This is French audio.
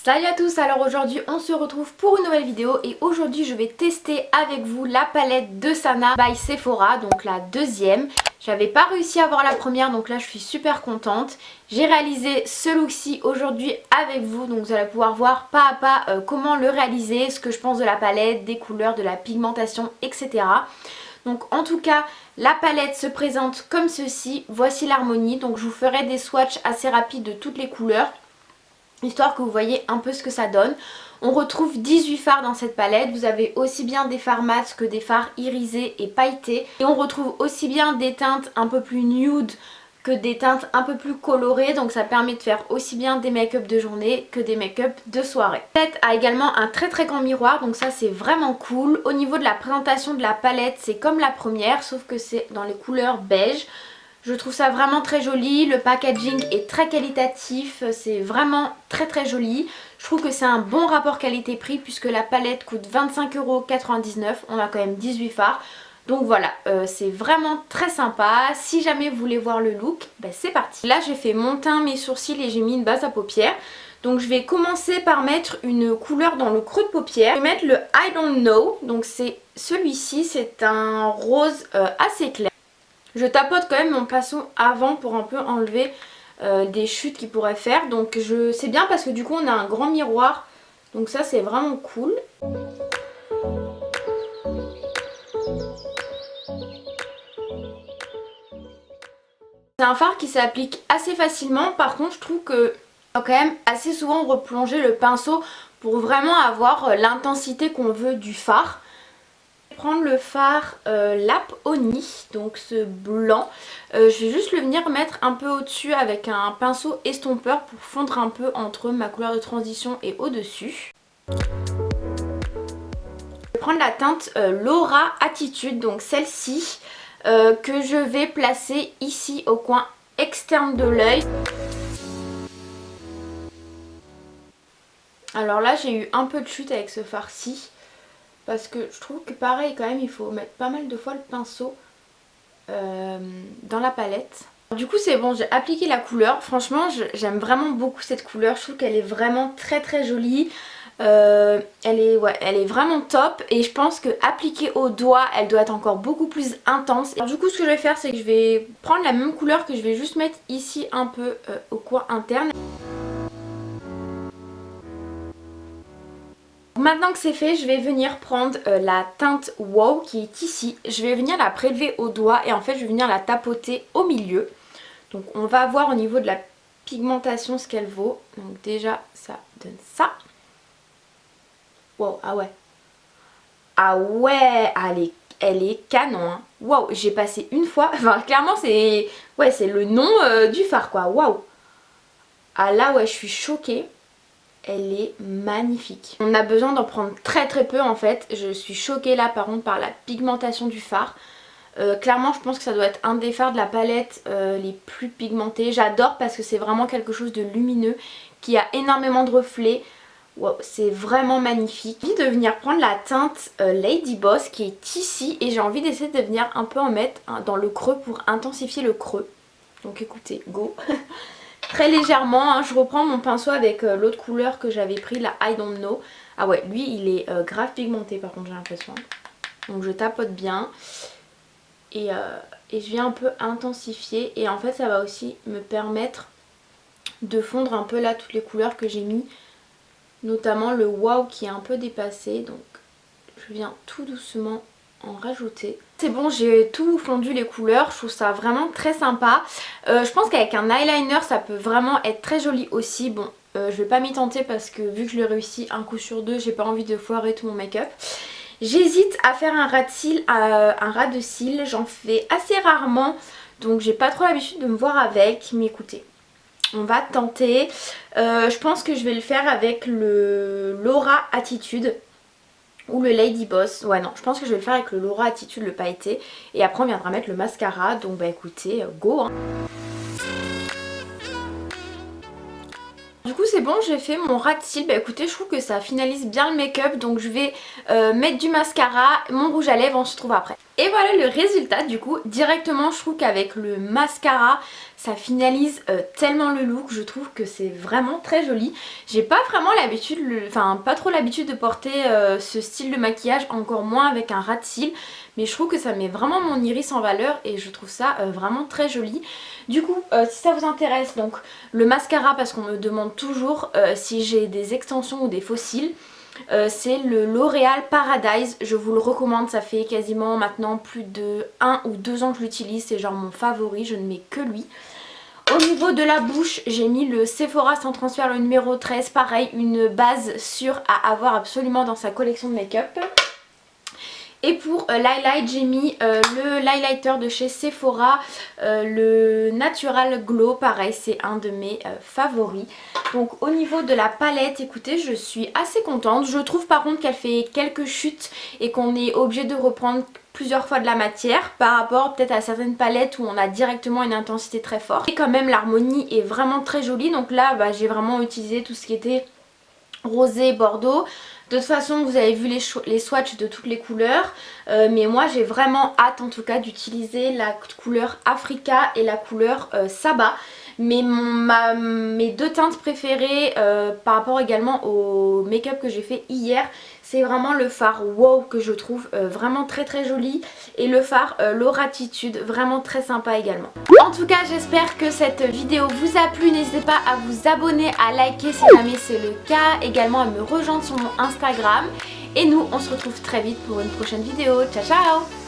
Salut à tous, alors aujourd'hui on se retrouve pour une nouvelle vidéo et aujourd'hui je vais tester avec vous la palette de Sana by Sephora, donc la deuxième. J'avais pas réussi à avoir la première donc là je suis super contente. J'ai réalisé ce look-ci aujourd'hui avec vous, donc vous allez pouvoir voir pas à pas comment le réaliser, ce que je pense de la palette, des couleurs, de la pigmentation, etc. Donc en tout cas la palette se présente comme ceci, voici l'harmonie, donc je vous ferai des swatchs assez rapides de toutes les couleurs, histoire que vous voyez un peu ce que ça donne. On retrouve 18 fards dans cette palette, vous avez aussi bien des fards mat que des fards irisés et pailletés. Et on retrouve aussi bien des teintes un peu plus nude que des teintes un peu plus colorées, donc ça permet de faire aussi bien des make-up de journée que des make-up de soirée. La palette a également un très grand miroir, donc ça c'est vraiment cool. Au niveau de la présentation de la palette, c'est comme la première, sauf que c'est dans les couleurs beige. Je trouve ça vraiment très joli, le packaging est très qualitatif, c'est vraiment très joli. Je trouve que c'est un bon rapport qualité-prix puisque la palette coûte 25,99 €, on a quand même 18 fards. Donc voilà, c'est vraiment très sympa. Si jamais vous voulez voir le look, ben c'est parti. Là j'ai fait mon teint, mes sourcils et j'ai mis une base à paupières. Donc je vais commencer par mettre une couleur dans le creux de paupière. Je vais mettre le I Don't Know, donc c'est celui-ci, c'est un rose assez clair. Je tapote quand même mon pinceau avant pour un peu enlever des chutes qu'il pourrait faire. Donc c'est bien parce que du coup on a un grand miroir. Donc ça c'est vraiment cool. C'est un fard qui s'applique assez facilement. Par contre je trouve que faut quand même assez souvent replonger le pinceau pour vraiment avoir l'intensité qu'on veut du fard. Prendre le fard Lap Oni, donc ce blanc, je vais juste le venir mettre un peu au dessus avec un pinceau estompeur pour fondre un peu entre ma couleur de transition et au dessus. Je vais prendre la teinte Laura Attitude, donc celle-ci que je vais placer ici au coin externe de l'œil. Alors là j'ai eu un peu de chute avec ce fard-ci. Parce que je trouve que pareil quand même il faut mettre pas mal de fois le pinceau dans la palette. Du coup c'est bon, j'ai appliqué la couleur. Franchement j'aime vraiment beaucoup cette couleur. Je trouve qu'elle est vraiment très jolie. Elle est vraiment top. Et je pense que appliquée au doigt elle doit être encore beaucoup plus intense. Alors, du coup ce que je vais faire c'est que je vais prendre la même couleur que je vais juste mettre ici un peu au coin interne. Maintenant que c'est fait, je vais venir prendre la teinte Wow qui est ici. Je vais venir la prélever au doigt et en fait je vais venir la tapoter au milieu. Donc on va voir au niveau de la pigmentation ce qu'elle vaut. Donc déjà ça donne ça. Wow, ah ouais. Ah ouais, elle est canon. Hein. Wow, j'ai passé une fois. Enfin clairement c'est le nom du fard quoi. Wow. Ah là ouais, je suis choquée. Elle est magnifique. On a besoin d'en prendre très peu en fait. Je suis choquée là par contre par la pigmentation du fard. Clairement je pense que ça doit être un des fards de la palette les plus pigmentés. J'adore parce que c'est vraiment quelque chose de lumineux qui a énormément de reflets. Wow, c'est vraiment magnifique. J'ai envie de venir prendre la teinte Lady Boss qui est ici et j'ai envie d'essayer de venir un peu en mettre dans le creux pour intensifier le creux. Donc écoutez, go. Très légèrement, hein, je reprends mon pinceau avec l'autre couleur que j'avais pris, la I Don't Know. Ah ouais, lui il est grave pigmenté par contre j'ai l'impression. Donc je tapote bien et je viens un peu intensifier. Et en fait ça va aussi me permettre de fondre un peu là toutes les couleurs que j'ai mis. Notamment le Wow qui est un peu dépassé. Donc je viens tout doucement en rajouter. C'est bon, j'ai tout fondu les couleurs, je trouve ça vraiment très sympa. Je pense qu'avec un eyeliner ça peut vraiment être très joli aussi. Bon, je vais pas m'y tenter parce que vu que je l'ai réussi un coup sur deux, j'ai pas envie de foirer tout mon make-up. J'hésite à faire un ras de cils, j'en fais assez rarement donc j'ai pas trop l'habitude de me voir avec. Mais écoutez, on va tenter. Je pense que je vais le faire avec le Laura Attitude. Ou le Lady Boss. Ouais non, je pense que je vais le faire avec le Laura Attitude, le pailleté. Et après on viendra mettre le mascara. Donc bah écoutez, go hein. Du coup c'est bon, j'ai fait mon ras de cils. Bah écoutez, je trouve que ça finalise bien le make-up. Donc je vais mettre du mascara, mon rouge à lèvres, on se retrouve après. Et voilà le résultat du coup. Directement je trouve qu'avec le mascara ça finalise tellement le look. Je trouve que c'est vraiment très joli. J'ai pas vraiment l'habitude, enfin pas trop l'habitude de porter ce style de maquillage, encore moins avec un ras de cils. Mais je trouve que ça met vraiment mon iris en valeur et je trouve ça vraiment très joli. Du coup si ça vous intéresse, donc le mascara, parce qu'on me demande toujours si j'ai des extensions ou des faux cils. C'est le L'Oréal Paradise, je vous le recommande, ça fait quasiment maintenant plus de 1 ou 2 ans que je l'utilise, c'est genre mon favori, je ne mets que lui. Au niveau de la bouche, j'ai mis le Sephora Sans Transfert, le numéro 13, pareil, une base sûre à avoir absolument dans sa collection de make-up. Et pour l'highlight, j'ai mis l'highlighter de chez Sephora, le Natural Glow, pareil, c'est un de mes favoris. Donc au niveau de la palette, écoutez, je suis assez contente. Je trouve par contre qu'elle fait quelques chutes et qu'on est obligé de reprendre plusieurs fois de la matière par rapport peut-être à certaines palettes où on a directement une intensité très forte. Et quand même l'harmonie est vraiment très jolie, donc là j'ai vraiment utilisé tout ce qui était rosé, bordeaux. De toute façon vous avez vu les swatchs de toutes les couleurs, mais moi j'ai vraiment hâte en tout cas d'utiliser la couleur Africa et la couleur Saba. Mais mes deux teintes préférées par rapport également au make-up que j'ai fait hier, c'est vraiment le fard Wow que je trouve vraiment très très joli, et le fard Lauratitude, vraiment très sympa également. En tout cas j'espère que cette vidéo vous a plu, n'hésitez pas à vous abonner, à liker si jamais c'est le cas, également à me rejoindre sur mon Instagram. Et nous on se retrouve très vite pour une prochaine vidéo, ciao ciao.